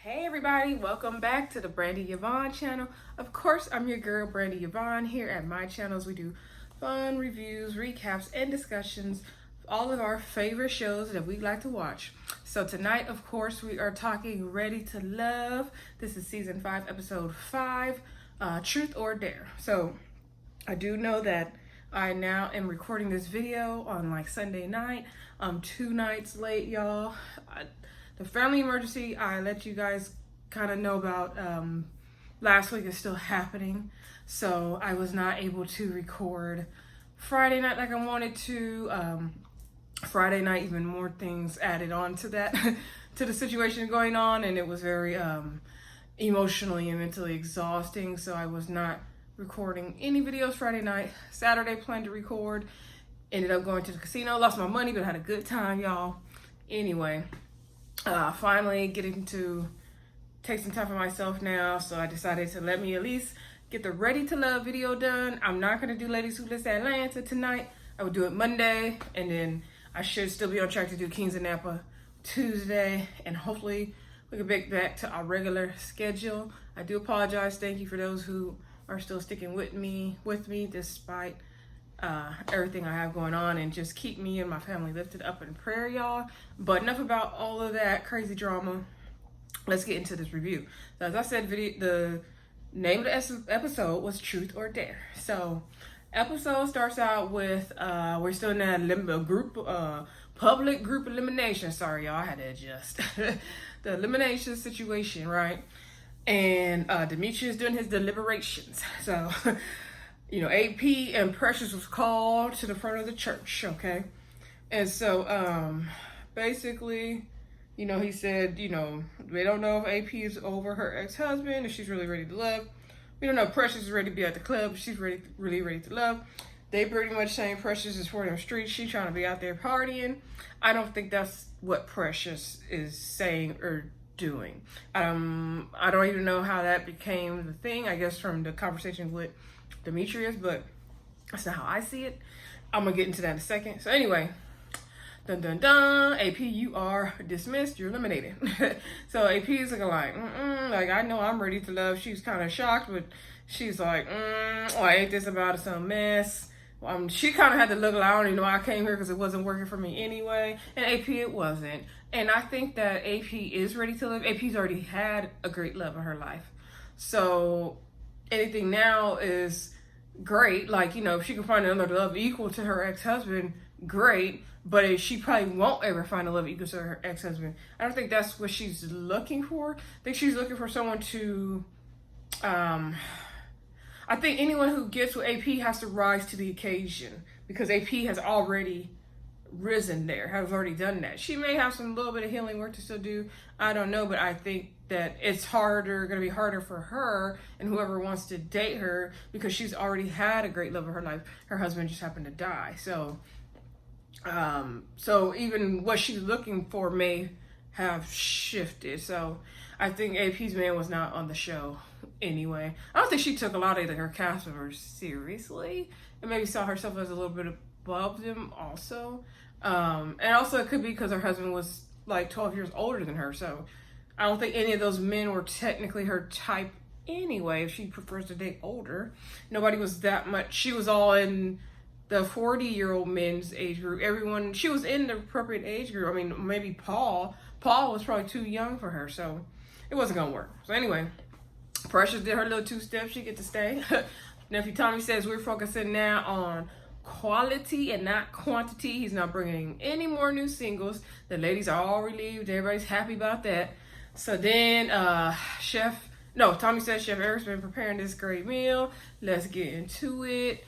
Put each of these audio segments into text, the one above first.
Hey everybody, welcome back to the Brandy Yvonne channel. Of course, I'm your girl Brandy Yvonne. Here at my channels we do fun reviews, recaps, and discussions of all of our favorite shows that we like to watch. So tonight, of course, we are talking Ready to Love. This is season 5, episode 5, Truth or Dare. So I do know that I now am recording this video on like Sunday night. 2 nights late, y'all. The family emergency I let you guys kind of know about last week is still happening. So I was not able to record Friday night like I wanted to. Friday night, even more things added on to that, to the situation going on. And it was very emotionally and mentally exhausting. So I was not recording any videos Friday night. Saturday planned to record. Ended up going to the casino. Lost my money, but had a good time, y'all. Anyway. Finally getting to take some time for myself now, so I decided to let me at least get the Ready to Love video done. I'm not going to do Ladies Who List Atlanta tonight. I will do it Monday, and then I should still be on track to do Kings of Napa Tuesday, and hopefully we can get back to our regular schedule. I do apologize. Thank you for those who are still sticking with me despite everything I have going on, and just keep me and my family lifted up in prayer, y'all. But enough about all of that crazy drama. Let's get into this review. So as I said, the name of the episode was Truth or Dare. So episode starts out with we're still in that public group elimination. Sorry, y'all, I had to adjust. The elimination situation, right? And Demetrius doing his deliberations. So you know, AP and Precious was called to the front of the church, okay? And so, basically, you know, he said, you know, they don't know if AP is over her ex-husband, if she's really ready to love. We don't know if Precious is ready to be at the club, if she's really ready to love. They pretty much saying Precious is for them streets, she's trying to be out there partying. I don't think that's what Precious is saying or doing. I don't even know how that became the thing, I guess from the conversation with Demetrius, but that's not how I see it. I'm gonna get into that in a second. So anyway, dun dun dun, AP, you are dismissed, you're eliminated. So AP is looking like, like, I know I'm ready to love. She's kind of shocked, but she's like, ain't this about some mess? She kind of had to look like, I don't even know why I came here because it wasn't working for me anyway. And AP, it wasn't. And I think that AP is ready to love. AP's already had a great love in her life. So anything now is great. Like, you know, if she can find another love equal to her ex-husband, great. But if she probably won't ever find a love equal to her ex-husband. I don't think that's what she's looking for. I think she's looking for someone to, I think anyone who gets with AP has to rise to the occasion, because AP has already risen there, has already done that. She may have some little bit of healing work to still do. I don't know, but I think that it's going to be harder for her and whoever wants to date her, because she's already had a great love of her life. Her husband just happened to die. So even what she's looking for may have shifted. So I think AP's man was not on the show anyway. I don't think she took a lot of her cast members seriously, and maybe saw herself as a little bit above them also. And also it could be because her husband was like 12 years older than her. So I don't think any of those men were technically her type anyway, if she prefers to date older. Nobody was that much. She was all in the 40-year-old men's age group. Everyone, she was in the appropriate age group. I mean, maybe Paul was probably too young for her, so it wasn't gonna work. So anyway, Precious did her little 2-step. She get to stay. Nephew Tommy says we're focusing now on quality and not quantity. He's not bringing any more new singles. The ladies are all relieved. Everybody's happy about that. So then Tommy says Chef Eric's been preparing this great meal. Let's get into it.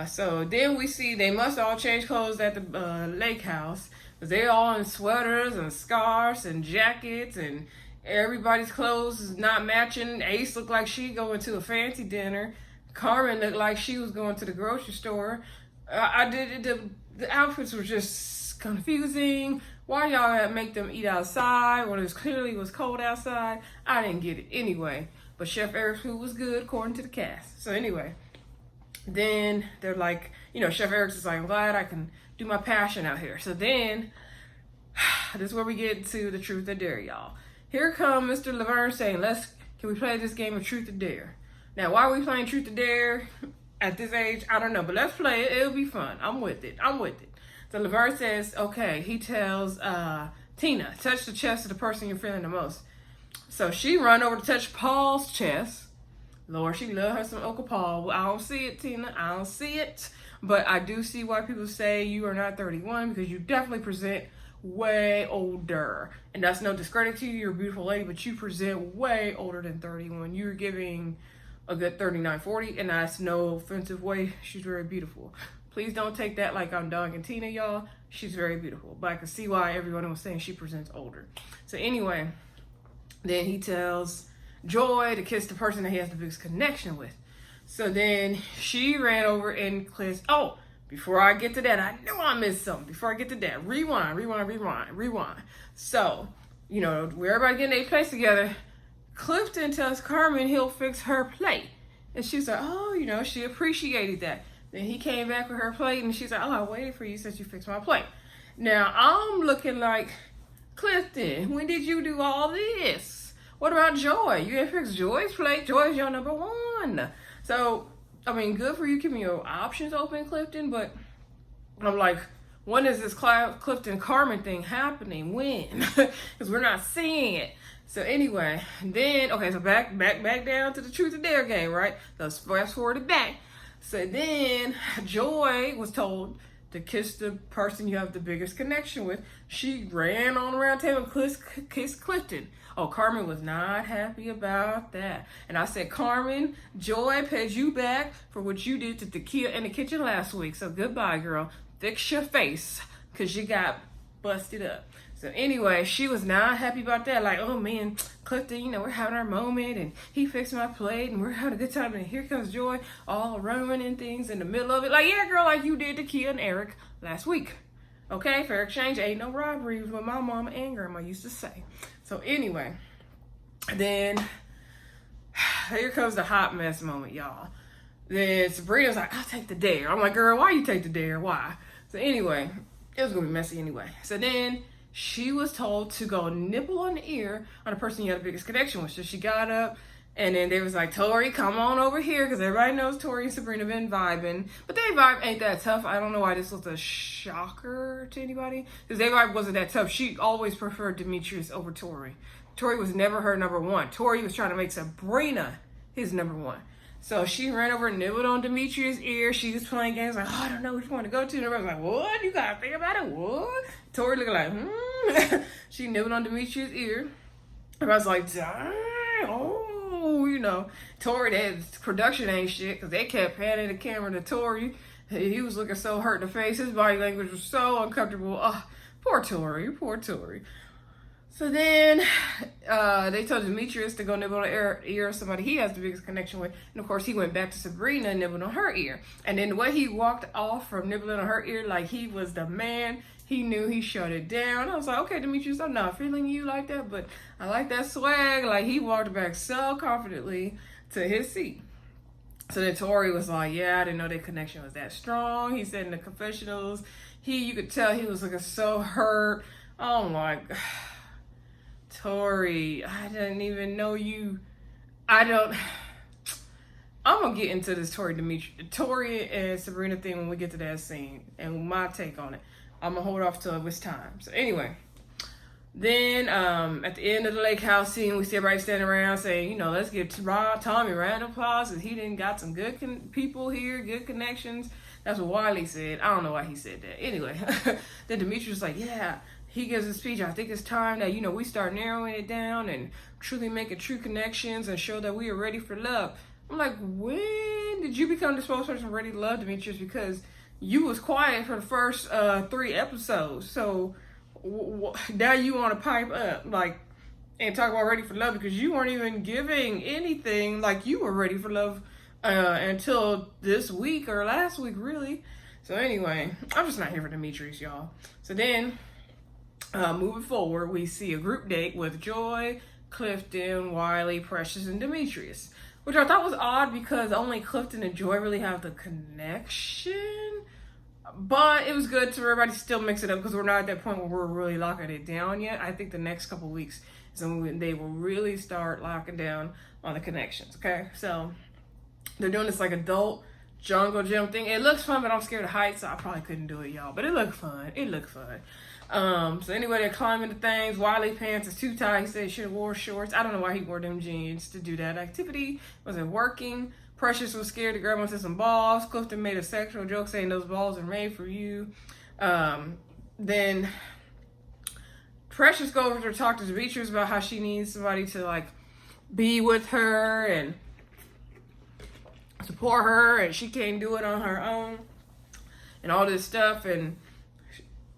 So then we see they must all change clothes at the lake house, because they're all in sweaters and scarves and jackets, and everybody's clothes is not matching. Ace looked like she going to a fancy dinner. Carmen looked like she was going to the grocery store. The outfits were just confusing. Why y'all make them eat outside when it clearly was cold outside? I didn't get it anyway. But Chef Eric's food was good according to the cast. So anyway, then they're like, you know, Chef Eric's is like, I'm glad I can do my passion out here. So then, this is where we get to the truth or dare, y'all. here come Mr. Laverne saying, can we play this game of Truth or Dare? Now, why are we playing Truth or Dare at this age? I don't know, but let's play it. It'll be fun. I'm with it. So Laverne says, okay, he tells Tina, touch the chest of the person you're feeling the most. So she run over to touch Paul's chest. Lord, she love her some Uncle Paul. I don't see it, Tina. I don't see it. But I do see why people say you are not 31, because you definitely present way older. And that's no discredit to you. You're a beautiful lady, but you present way older than 31. You're giving a good 39, 40, and that's no offensive way. She's very beautiful. Please don't take that like I'm dogging Tina, y'all. She's very beautiful. But I can see why everyone was saying she presents older. So anyway, then he tells Joy to kiss the person that he has the biggest connection with. So then she ran over and kissed. Oh, before I get to that, I know I missed something. Before I get to that, rewind. So, where everybody getting their place together, Clifton tells Carmen he'll fix her plate. And she's like, oh, she appreciated that. Then he came back with her plate and she's like, oh, I waited for you since you fixed my plate. Now, I'm looking like, Clifton, when did you do all this? What about Joy? You didn't fix Joy's plate. Joy's your number one. So, good for you keeping your options open, Clifton, but I'm like, when is this Clifton Carmen thing happening? When? Because we're not seeing it. So anyway, then, okay, so back down to the Truth or Dare game, right? Let's fast forward it back. So then Joy was told to kiss the person you have the biggest connection with. She ran on around the table and kissed Clifton. Oh, Carmen was not happy about that. And I said, Carmen, Joy pays you back for what you did to Dakya in the kitchen last week. So goodbye, girl. Fix your face, because you got busted up. So anyway, she was not happy about that. Like, oh man, Clifton, we're having our moment and he fixed my plate and we're having a good time. And here comes Joy all ruining things in the middle of it. Like, yeah, girl, like you did to Kia and Eric last week. Okay, fair exchange, ain't no robbery, is what my mama and grandma used to say. So anyway, then here comes the hot mess moment, y'all. Then Sabrina's like, I'll take the dare. I'm like, girl, why you take the dare? Why? So anyway, it was gonna be messy anyway. So then she was told to go nibble on the ear on the person you had the biggest connection with. So she got up, and then they was like, Tory, come on over here, because everybody knows Tory and Sabrina been vibing. But their vibe ain't that tough. I don't know why this was a shocker to anybody, because their vibe wasn't that tough. She always preferred Demetrius over Tory. Tory was never her number one. Tory was trying to make Sabrina his number one. So she ran over and nibbled on Demetrius' ear. She was playing games like, oh, I don't know which one to go to. And everybody was like, what? You got to think about it? What? Tory looking like, She nibbled on Demetrius' ear. Everybody's like, dang, Tory, that production ain't shit, because they kept panning the camera to Tory. He was looking so hurt in the face. His body language was so uncomfortable. Oh, poor Tory. So then they told Demetrius to go nibble on the ear of somebody he has the biggest connection with. And of course, he went back to Sabrina and nibbled on her ear. And then the way he walked off from nibbling on her ear like he was the man, he knew he shut it down. I was like, okay, Demetrius, I'm not feeling you like that, but I like that swag. Like, he walked back so confidently to his seat. So then Tory was like, yeah, I didn't know their connection was that strong. He said in the confessionals, you could tell he was looking so hurt. Oh my God. Tory, I didn't even know you. I'm gonna get into this Tory and Sabrina thing when we get to that scene and my take on it. I'm gonna hold off till it's time. So anyway, then at the end of the lake house scene, we see everybody standing around saying, let's give Tommy a round of applause, because he didn't got some good people here, good connections. That's what Wiley said. I don't know why he said that. Anyway, then Demetrius was like, yeah. He gives a speech. I think it's time that, we start narrowing it down and truly making true connections and show that we are ready for love. I'm like, when did you become the spokesperson ready to love, Demetrius? Because you was quiet for the first 3 episodes. So now you want to pipe up, and talk about ready for love, because you weren't even giving anything like you were ready for love until this week or last week, really. So anyway, I'm just not here for Demetrius, y'all. So then, moving forward, we see a group date with Joy, Clifton, Wiley, Precious, and Demetrius, which I thought was odd because only Clifton and Joy really have the connection. But it was good to everybody still mix it up, because we're not at that point where we're really locking it down yet. I think the next couple weeks So when they will really start locking down on the connections. Okay, so they're doing this like adult jungle gym thing. It looks fun, but I'm scared of heights, so I probably couldn't do it, y'all. But it looked fun. It looked fun. So anyway, they're climbing the things. Wiley pants is too tight. He said he should have wore shorts. I don't know why he wore them jeans to do that activity. Wasn't working. Precious was scared to grab onto some balls. Clifton made a sexual joke saying those balls are made for you. Then Precious goes over to talk to Demetrius about how she needs somebody to like be with her and support her, and she can't do it on her own and all this stuff. And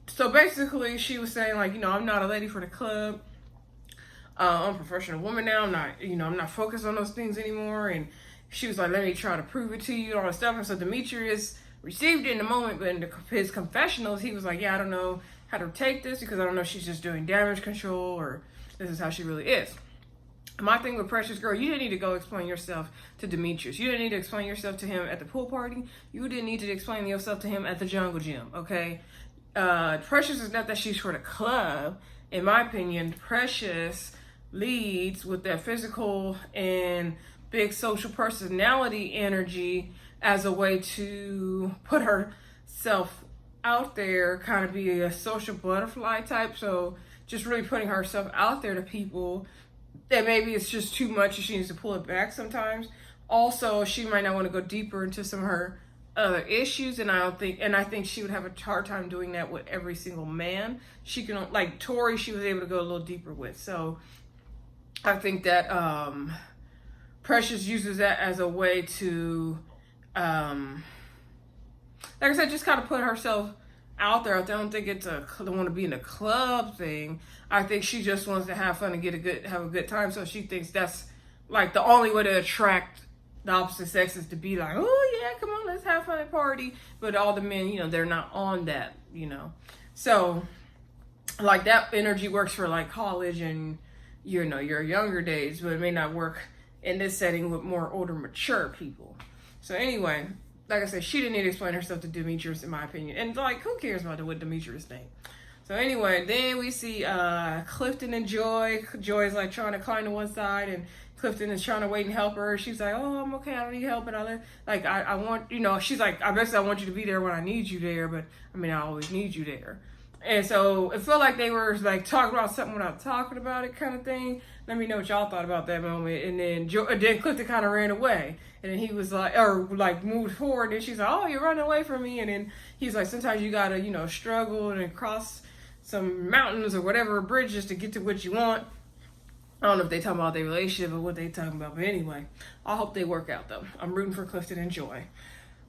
so basically she was saying like, I'm not a lady for the club. I'm a professional woman now. I'm not focused on those things anymore. And she was like, let me try to prove it to you and all that stuff. And so Demetrius received it in the moment, but in his confessionals, he was like, yeah, I don't know how to take this because I don't know if she's just doing damage control or this is how she really is. My thing with Precious Girl, you didn't need to go explain yourself to Demetrius. You didn't need to explain yourself to him at the pool party. You didn't need to explain yourself to him at the jungle gym, okay? Precious is not that she's for the club. In my opinion, Precious leads with that physical and big social personality energy as a way to put herself out there, kind of be a social butterfly type. So just really putting herself out there to people that maybe it's just too much and she needs to pull it back sometimes. Also, she might not want to go deeper into some of her other issues, and I think she would have a hard time doing that with every single man. She can, like Tory, she was able to go a little deeper with. So I think that Precious uses that as a way to, like I said, just kind of put herself out there. I don't think it's want to be in a club thing. I think she just wants to have fun and have a good time. So she thinks that's like the only way to attract the opposite sex is to be like, oh yeah, come on, let's have fun and party. But all the men, they're not on that, So like that energy works for like college and your younger days, but it may not work in this setting with more older, mature people. So anyway, like I said, she didn't need to explain herself to Demetrius, in my opinion. And like, who cares about what Demetrius think? So anyway, then we see Clifton and Joy. Joy is like trying to climb to one side, and Clifton is trying to wait and help her. She's like, oh, I'm okay, I don't need help. And I want, she's like, I want you to be there when I need you there, but I always need you there. And so it felt like they were like talking about something without talking about it, kind of thing. Let me know what y'all thought about that moment. And then then Clifton kind of ran away, and then he was like, or like moved forward. And she's like, oh, you're running away from me. And then he's like, sometimes you gotta, struggle and cross some mountains or whatever bridges to get to what you want. I don't know if they talking about their relationship or what they talking about, but anyway, I hope they work out though. I'm rooting for Clifton and Joy.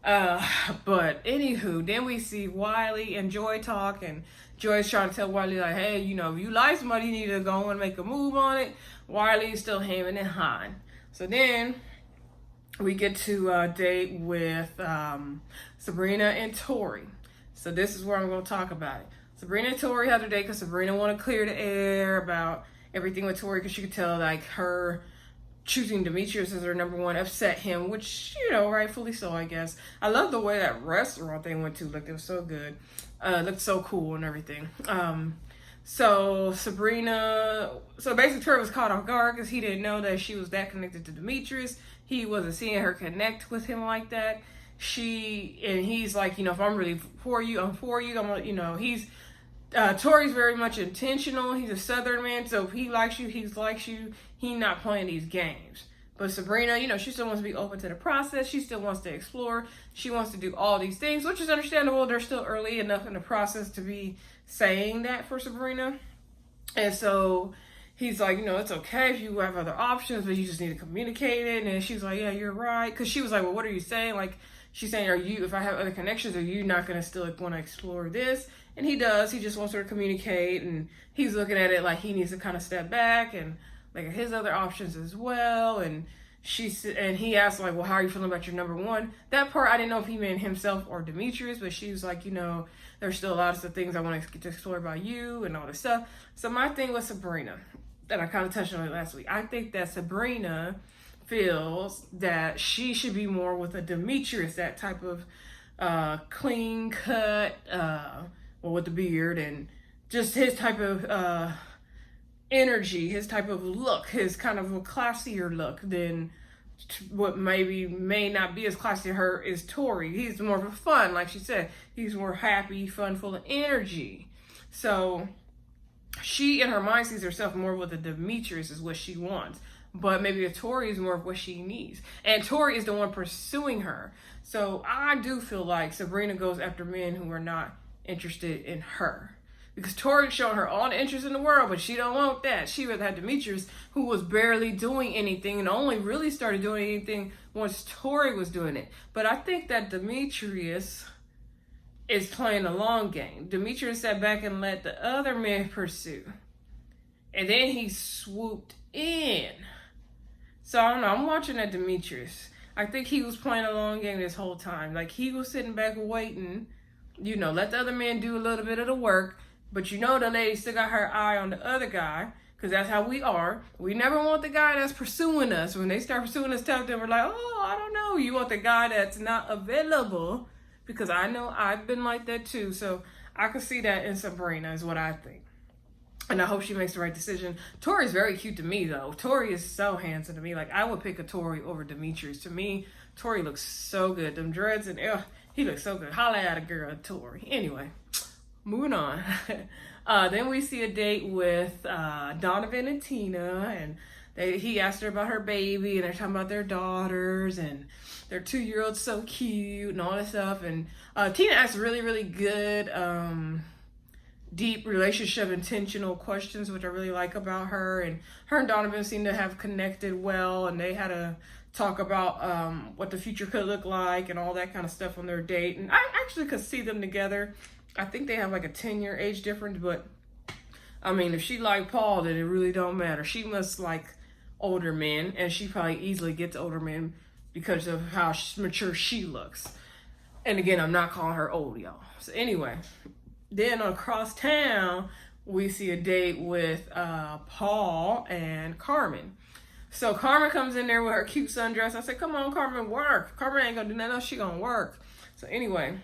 But anywho, then we see Wiley and Joy talk, and Joy's trying to tell Wiley like, hey, if you like somebody, you need to go and make a move on it. Wiley's still hemming and hawing. So then we get to a date with Sabrina and Tory. So this is where I'm going to talk about it. Sabrina and Tory had their date because Sabrina wanted to clear the air about everything with Tory, because she could tell like her choosing Demetrius as her number one upset him, which, rightfully so, I guess. I love the way that restaurant they went to. Like, it was so good. Looked so cool and everything. So basically Tory was caught off guard because he didn't know that she was that connected to Demetrius. He wasn't seeing her connect with him like that. He's like, if I'm really for you, I'm for you. Tory's very much intentional. He's a Southern man, so if he likes you, he likes you. He's not playing these games. But Sabrina, she still wants to be open to the process. She still wants to explore. She wants to do all these things, which is understandable. They're still early enough in the process to be saying that for Sabrina. And so he's like, it's okay if you have other options, but you just need to communicate it. And she's like, yeah, you're right. Because she was like, well, what are you saying? Like, she's saying, if I have other connections, are you not going to still want to explore this? And he does. He just wants her to communicate, and he's looking at it like he needs to kind of step back and like his other options as well. And he asked like, well, how are you feeling about your number one? That part, I didn't know if he meant himself or Demetrius, but she was like, there's still a lot of things I want to get to explore about you and all this stuff. So my thing with Sabrina, that I kind of touched on it last week, I think that Sabrina feels that she should be more with a Demetrius, that type of clean cut, with the beard and just his type of energy, his type of look, his kind of a classier look than what may not be as classy to her is Tory. He's more of a fun, like she said. He's more happy, fun, full of energy. So she, in her mind, sees herself more with a Demetrius is what she wants. But maybe a Tory is more of what she needs. And Tory is the one pursuing her. So I do feel like Sabrina goes after men who are not interested in her. Because Tory's showing her all the interest in the world, but she don't want that. She would have Demetrius, who was barely doing anything and only really started doing anything once Tory was doing it. But I think that Demetrius is playing a long game. Demetrius sat back and let the other men pursue. And then he swooped in. So I don't know, I'm watching that Demetrius. I think he was playing a long game this whole time. Like, he was sitting back waiting, let the other men do a little bit of the work. But the lady still got her eye on the other guy, because that's how we are. We never want the guy that's pursuing us. When they start pursuing us, tell them, we're like, oh, I don't know. You want the guy that's not available, because I know I've been like that too. So I can see that in Sabrina is what I think. And I hope she makes the right decision. Tory's very cute to me, though. Tory is so handsome to me. Like, I would pick a Tory over Demetrius. To me, Tory looks so good. Them dreads and he looks so good. Holla at a girl, Tory. Anyway. Moving on. Then we see a date with Donovan and Tina, and he asked her about her baby, and they're talking about their daughters, and their 2-year-old's so cute, and all this stuff. And Tina asked really, really good, deep relationship, intentional questions, which I really like about her. And her and Donovan seem to have connected well, and they had a talk about what the future could look like and all that kind of stuff on their date. And I actually could see them together. I think they have like a 10-year age difference, but I mean, if she liked Paul, then it really don't matter. She must like older men, and she probably easily gets older men because of how mature she looks. And again, I'm not calling her old, y'all. So anyway, then across town, we see a date with Paul and Carmen. So Carmen comes in there with her cute sundress. I said, come on, Carmen, work. Carmen ain't gonna do nothing else. She gonna work. So anyway,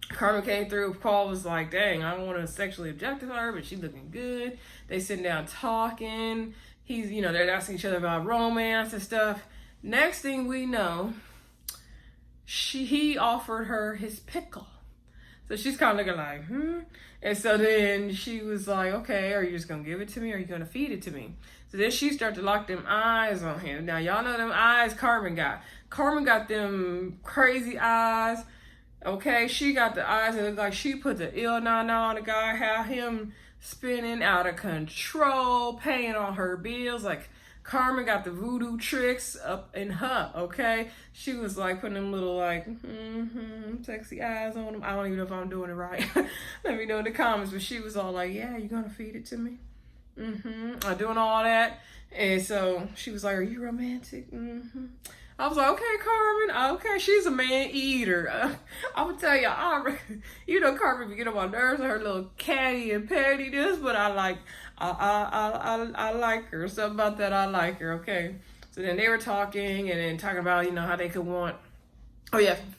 Carmen came through. Paul was like, dang, I don't want to sexually objectify her, but she's looking good. They sitting down talking. They're asking each other about romance and stuff. Next thing we know, he offered her his pickle. So she's kind of looking like, And so then she was like, okay, are you just going to give it to me, or are you going to feed it to me? So then she started to lock them eyes on him. Now, y'all know them eyes Carmen got. Carmen got them crazy eyes. Okay, she got the eyes that look like she put the ill nana on the guy, have him spinning out of control, paying all her bills. Like, Carmen got the voodoo tricks up in her, okay? She was like putting them little like, sexy eyes on him. I don't even know if I'm doing it right. Let me know in the comments. But she was all like, yeah, you gonna feed it to me? I'm doing all that. And so she was like, are you romantic? I was like, okay, Carmen, okay, she's a man eater. I would tell you, Carmen be getting on my nerves with her little catty and pettiness, but I like her. Something about that, I like her, okay? So then they were talking and then talking about, how they could want,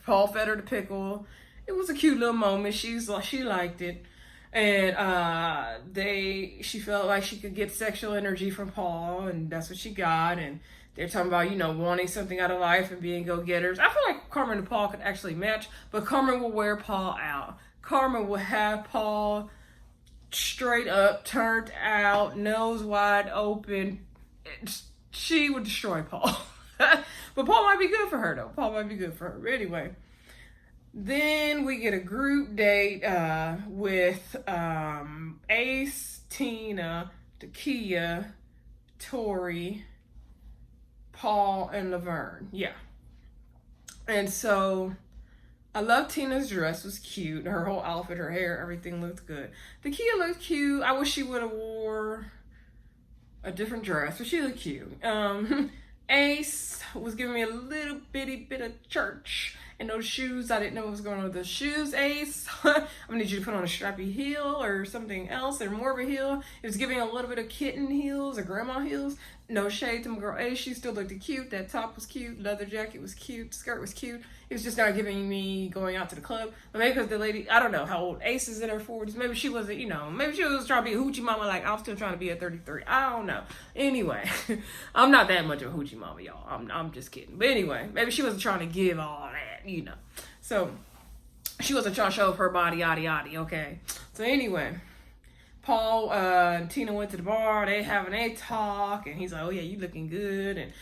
Paul fed her the pickle. It was a cute little moment. She liked it. And she felt like she could get sexual energy from Paul, and that's what she got. And they're talking about, wanting something out of life and being go-getters. I feel like Carmen and Paul could actually match, but Carmen will wear Paul out. Carmen will have Paul straight up, turned out, nose wide open. She would destroy Paul. But Paul might be good for her, though. Paul might be good for her. Anyway, then we get a group date with Ace, Tina, Dakya, Tory, Paul, and Laverne. Yeah. And so I love Tina's dress. It was cute. Her whole outfit, her hair, everything looked good. Dakya looked cute. I wish she would have wore a different dress, but she looked cute. Ace was giving me a little bitty bit of church. And those shoes, I didn't know what was going on with the shoes, Ace. I'm gonna need you to put on a strappy heel or something else, or more of a heel. It was giving a little bit of kitten heels or grandma heels. No shade to my girl Ace, she still looked cute. That top was cute, leather jacket was cute, skirt was cute. It was just not giving me going out to the club. But maybe because the lady, I don't know how old Ace is, in her 40s. Maybe she wasn't, maybe she was trying to be a hoochie mama like I'm still trying to be at 33. I don't know. Anyway, I'm not that much of a hoochie mama, y'all. I'm just kidding. But anyway, maybe she wasn't trying to give all that, So she wasn't trying to show up her body, yada yada, okay? So anyway, Paul and Tina went to the bar. They having a talk, and he's like, "Oh yeah, you looking good." And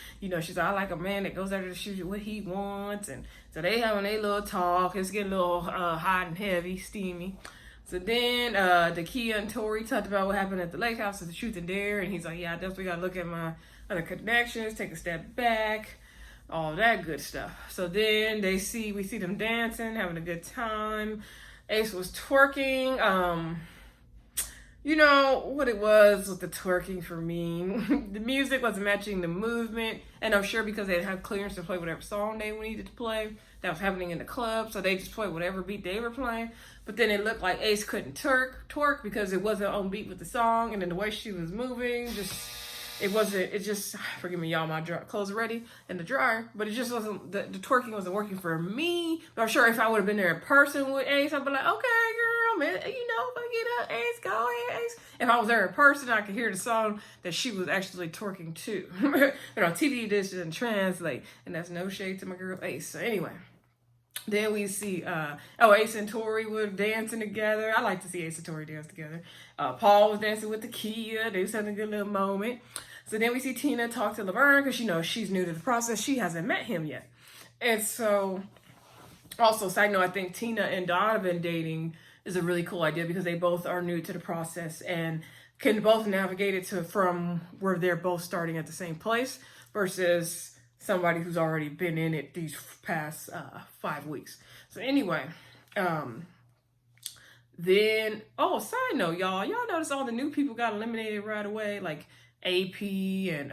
she's like, "I like a man that goes after the shoot what he wants." And so they having a little talk. It's getting a little hot and heavy, steamy. So then Dakya and Tory talked about what happened at the lake house at the Truth and Dare, and he's like, "Yeah, I definitely gotta look at my other connections, take a step back, all that good stuff." So then we see them dancing, having a good time. Ace was twerking. What it was with the twerking for me. The music wasn't matching the movement, and I'm sure because they didn't have clearance to play whatever song they needed to play that was happening in the club, so they just played whatever beat they were playing. But then it looked like Ace couldn't twerk because it wasn't on beat with the song, and then the way she was moving, forgive me y'all, my clothes are ready in the dryer, but it just wasn't, the twerking wasn't working for me. But I'm sure if I would have been there in person with Ace, I'd be like, okay girl, man, if I get up, Ace, go ahead, Ace. If I was there in person, I could hear the song that she was actually twerking to. TV this doesn't translate, and that's no shade to my girl Ace. So anyway, then we see Ace and Tory were dancing together. I like to see Ace and Tory dance together. Paul was dancing with Dakya. They was having a good little moment. So then we see Tina talk to Laverne because she's new to the process. She hasn't met him yet. And so, also, side note, I think Tina and Donovan dating is a really cool idea because they both are new to the process and can both navigate it from where they're both starting at the same place versus somebody who's already been in it these past 5 weeks. So anyway, then, side note, y'all notice all the new people got eliminated right away, like AP and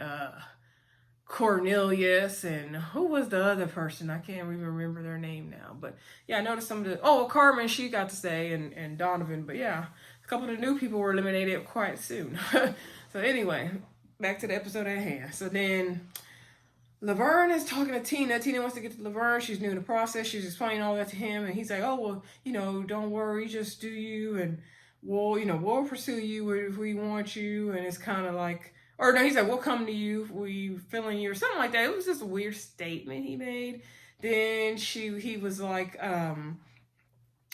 Cornelius, and who was the other person? I can't even remember their name now. But yeah, I noticed some of the, Carmen, she got to stay, and Donovan. But yeah, a couple of the new people were eliminated quite soon. So anyway, back to the episode at hand. So then Laverne is talking to Tina. Tina wants to get to Laverne. She's new in the process. She's explaining all that to him. And he's like, "Oh, well, don't worry. Just do you. And we'll pursue you if we want you." And it's kind of like, or no, he said, "We'll come to you if we feeling you," or something like that. It was just a weird statement he made. Then he was like, "I'm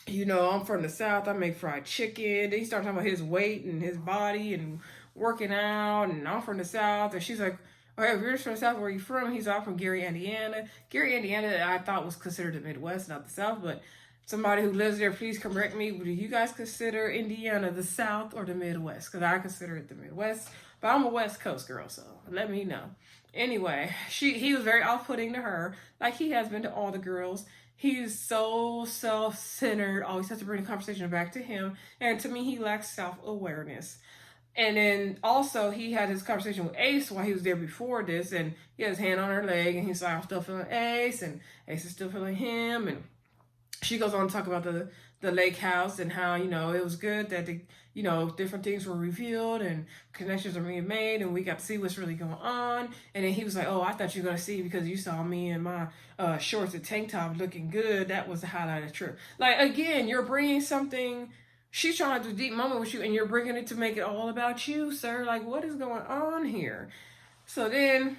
from the South. I make fried chicken." Then he started talking about his weight and his body and working out, and I'm from the South. And she's like, "Okay, if you're from the South, where are you from?" He's all from Gary, Indiana. Gary, Indiana, I thought was considered the Midwest, not the South, but somebody who lives there, please correct me. Do you guys consider Indiana the South or the Midwest? Because I consider it the Midwest. But I'm a West Coast girl, so let me know. Anyway, he was very off-putting to her, like he has been to all the girls. He's so self-centered, always has to bring the conversation back to him. And to me, he lacks self-awareness. And then also he had his conversation with Ace while he was there before this, and he had his hand on her leg, and he's like, "I'm still feeling Ace," and Ace is still feeling him. And she goes on to talk about the lake house and how, it was good that different things were revealed and connections are being made, and we got to see what's really going on. And then he was like, "Oh, I thought you were going to see because you saw me in my shorts and tank top looking good. That was the highlight of the trip." Like, again, you're bringing something, she's trying to have a deep moment with you, and you're bringing it to make it all about you, sir. Like, what is going on here? So then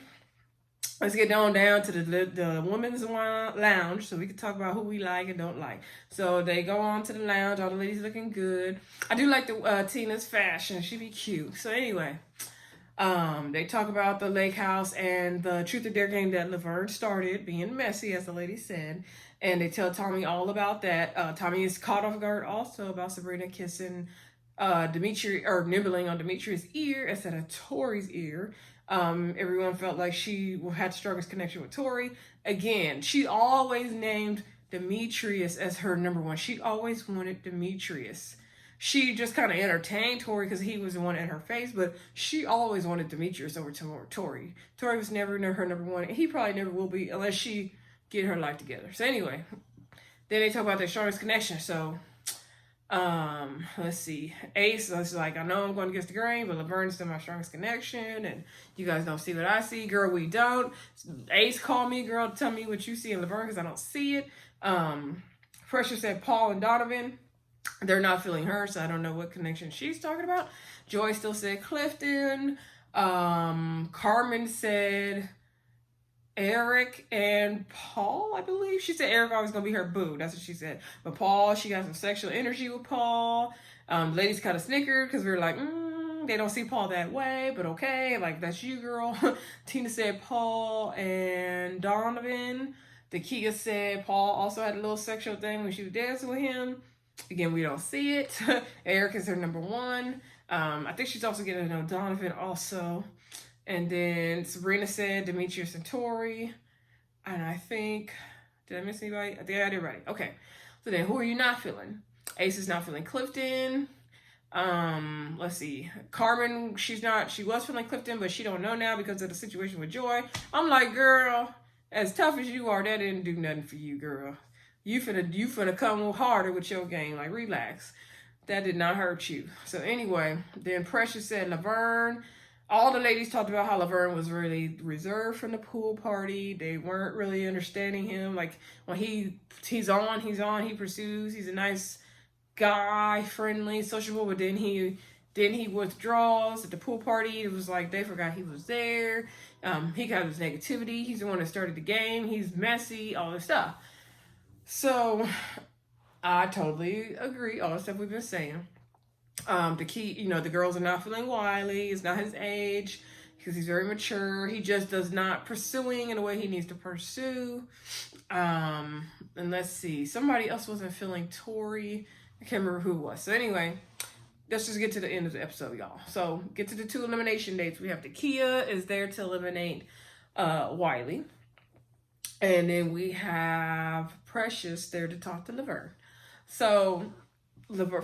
let's get down to the women's lounge so we can talk about who we like and don't like. So they go on to the lounge. All the ladies looking good. I do like the Tina's fashion. She be cute. So anyway, they talk about the lake house and the Truth or Dare game that Laverne started, being messy, as the lady said. And they tell Tommy all about that. Tommy is caught off guard also about Sabrina kissing Dimitri, or nibbling on Dimitri's ear instead of Tory's ear. Everyone felt like she had the strongest connection with Tory. Again, she always named Demetrius as her number one. She always wanted Demetrius. She just kind of entertained Tory because he was the one in her face, but she always wanted Demetrius over Tory. Tory was never her number one, and he probably never will be unless she get her life together. So anyway, then they talk about their strongest connection. So Let's see. Ace was like, I know I'm going against the grain, but Laverne's still my strongest connection, and you guys don't see what I see. Girl, we don't. Ace called me, girl, tell me what you see in Laverne, because I don't see it. Pressure said Paul and Donovan. They're not feeling her, so I don't know what connection she's talking about. Joy still said Clifton. Carmen said Eric and Paul, I believe. She said Eric always gonna be her boo. That's what she said. But Paul, she got some sexual energy with Paul. Ladies kind of snickered because we were like, they don't see Paul that way, but okay, like that's you, girl. Tina said Paul and Donovan. Dakya said Paul also had a little sexual thing when she was dancing with him. Again, we don't see it. Eric is her number one. I think she's also getting to know Donovan also. And then Sabrina said Demetrius and Tory. And I think, did I miss anybody? I think I did right. Okay. So then who are you not feeling? Ace is not feeling Clifton. Let's see. Carmen, she was feeling Clifton, but she don't know now because of the situation with Joy. I'm like, girl, as tough as you are, that didn't do nothing for you, girl. You finna come harder with your game. Like, relax. That did not hurt you. So anyway, then Precious said Laverne. All the ladies talked about how Laverne was really reserved from the pool party. They weren't really understanding him. Like, when he's on, he pursues. He's a nice guy, friendly, sociable, but then he withdraws at the pool party. It was like they forgot he was there. He got his negativity. He's the one that started the game. He's messy, all this stuff. So I totally agree. All the stuff we've been saying. The key, the girls are not feeling Wiley. It's not his age because he's very mature. He just does not pursuing in the way he needs to pursue. And let's see. Somebody else wasn't feeling Tory. I can't remember who it was. So anyway, let's just get to the end of the episode, y'all. So get to the 2 elimination dates. We have Dakya is there to eliminate Wiley. And then we have Precious there to talk to Laverne. So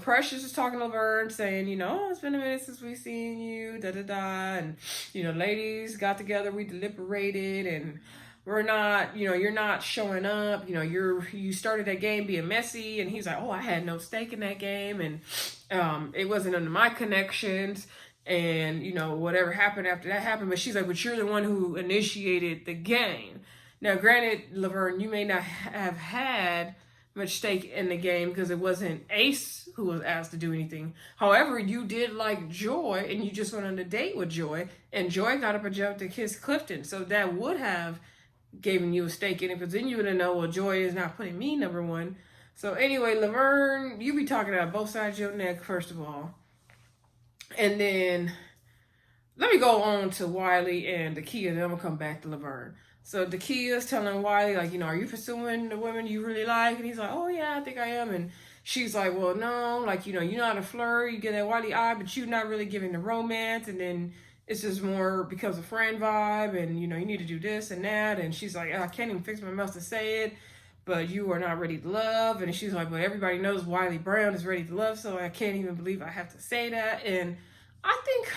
Precious is talking to Laverne, saying, it's been a minute since we've seen you, and, ladies got together, we deliberated, and we're not, you're not showing up, you started that game being messy, and he's like, oh, I had no stake in that game, and it wasn't under my connections, and, whatever happened after that happened, but she's like, but you're the one who initiated the game. Now, granted, Laverne, you may not have had much stake in the game because it wasn't Ace who was asked to do anything. However, you did like Joy, and you just went on a date with Joy, and Joy got up and jumped to kiss Clifton. So that would have given you a stake in it, because then you would have known, well, Joy is not putting me number one. So anyway, Laverne, you be talking about both sides of your neck, first of all. And then let me go on to Wiley and Dakya, then I'm going to come back to Laverne. So Dakya's telling Wiley, like, are you pursuing the women you really like? And he's like, oh, yeah, I think I am. And she's like, well, no, like, you're not a flirt. You get that Wiley eye, but you're not really giving the romance. And then it's just more because of friend vibe. And, you need to do this and that. And she's like, I can't even fix my mouth to say it, but you are not ready to love. And she's like, well, everybody knows Wiley Brown is ready to love, so I can't even believe I have to say that. And I think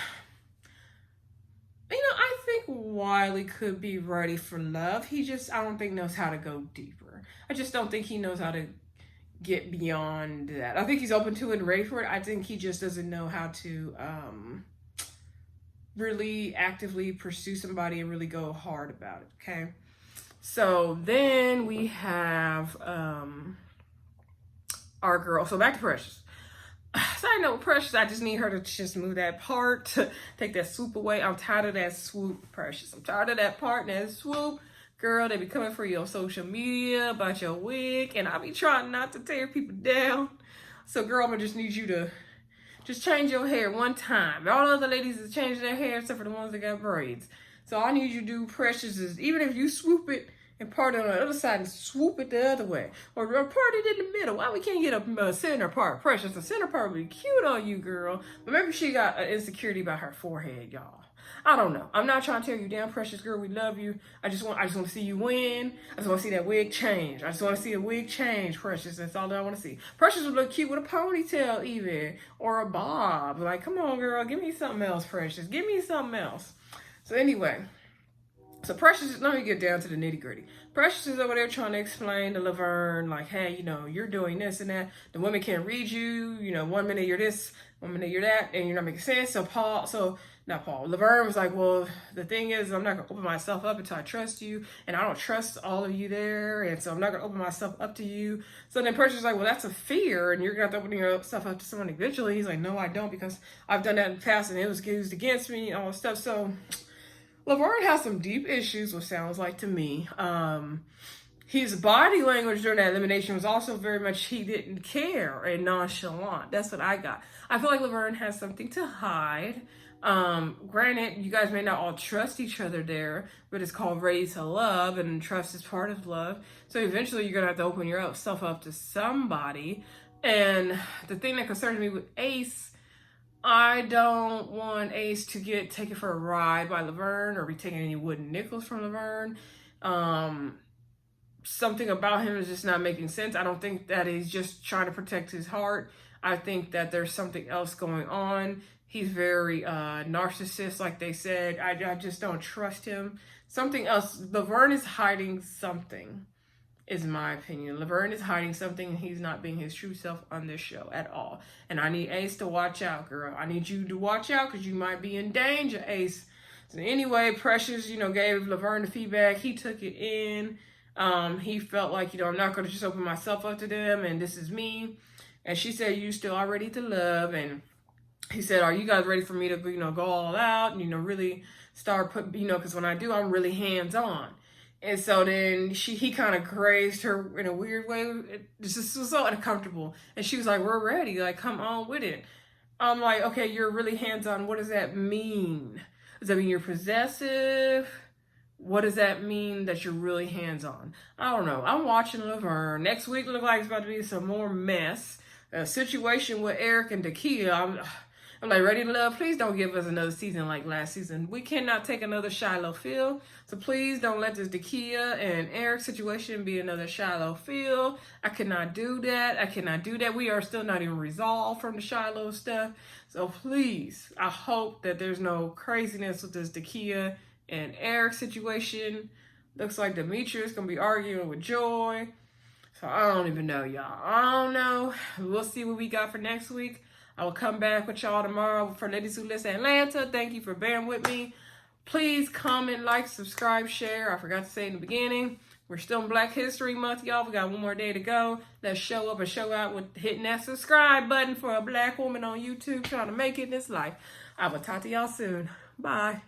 Wiley could be ready for love. He just, I don't think, knows how to go deeper. I just don't think he knows how to get beyond that. I think he's open to it and ready for it. I think he just doesn't know how to really actively pursue somebody and really go hard about it, okay? So then we have our girl. So back to Precious. Side note, Precious, I just need her to just move that part, take that swoop away. I'm tired of that swoop, Precious. I'm tired of that part and that swoop. Girl, they be coming for you on social media about your wig, and I be trying not to tear people down. So, girl, I'm gonna just need you to just change your hair one time. All the other ladies is changing their hair except for the ones that got braids. So all I need you to do, Precious, is even if you swoop it and part it on the other side and swoop it the other way, or part it in the middle. Why we can't get a center part? Precious, the center part would be cute on you, girl. But maybe she got an insecurity about her forehead, y'all. I don't know. I'm not trying to tear you down, Precious girl. We love you. I just want to see you win. I just want to see that wig change. I just want to see a wig change, Precious. That's all that I want to see. Precious would look cute with a ponytail even, or a bob. Like, come on, girl. Give me something else, Precious. Give me something else. So anyway, So Precious, let me get down to the nitty gritty. Precious is over there trying to explain to Laverne, like, hey, you know, you're doing this and that. The women can't read you. You know, 1 minute you're this, 1 minute you're that, and you're not making sense. Laverne was like, well, the thing is, I'm not going to open myself up until I trust you. And I don't trust all of you there. And so I'm not going to open myself up to you. So then Precious was like, well, that's a fear. And you're going to have to open yourself up to someone eventually. He's like, no, I don't, because I've done that in the past and it was used against me and all that stuff. So Laverne has some deep issues, what sounds like to me. His body language during that elimination was also very much he didn't care and nonchalant. That's what I got. I feel like Laverne has something to hide. Granted, you guys may not all trust each other there, but it's called Ready to Love, and trust is part of love. So eventually you're going to have to open yourself up to somebody. And the thing that concerns me with Ace, I don't want Ace to get taken for a ride by Laverne or be taking any wooden nickels from Laverne. Something about him is just not making sense. I don't think that he's just trying to protect his heart. I think that there's something else going on. He's very narcissist, like they said. I just don't trust him. Something else. Laverne is hiding something, is my opinion. Laverne is hiding something, and he's not being his true self on this show at all. And I need Ace to watch out, girl. I need you to watch out because you might be in danger, Ace. So anyway, Precious, gave Laverne the feedback. He took it in. He felt like, I'm not going to just open myself up to them, and this is me. And she said, you still are ready to love. And he said, are you guys ready for me to, go all out and, really start because when I do, I'm really hands-on. And so then he kind of grazed her in a weird way. It just was so uncomfortable. And she was like, we're ready. Like, come on with it. I'm like, okay, you're really hands-on. What does that mean? Does that mean you're possessive? What does that mean that you're really hands-on? I don't know. I'm watching Laverne. Next week looks like it's about to be some more mess. A situation with Eric and Dakya. I'm like, Ready to Love, please don't give us another season like last season. We cannot take another Shiloh feel. So please don't let this Dakya and Eric situation be another Shiloh feel. I cannot do that. I cannot do that. We are still not even resolved from the Shiloh stuff. So please, I hope that there's no craziness with this Dakya and Eric situation. Looks like Demetrius going to be arguing with Joy. So I don't even know, y'all. I don't know. We'll see what we got for next week. I will come back with y'all tomorrow for Ladies Who Listen Atlanta. Thank you for bearing with me. Please comment, like, subscribe, share. I forgot to say in the beginning. We're still in Black History Month, y'all. We got one more day to go. Let's show up and show out with hitting that subscribe button for a Black woman on YouTube trying to make it in this life. I will talk to y'all soon. Bye.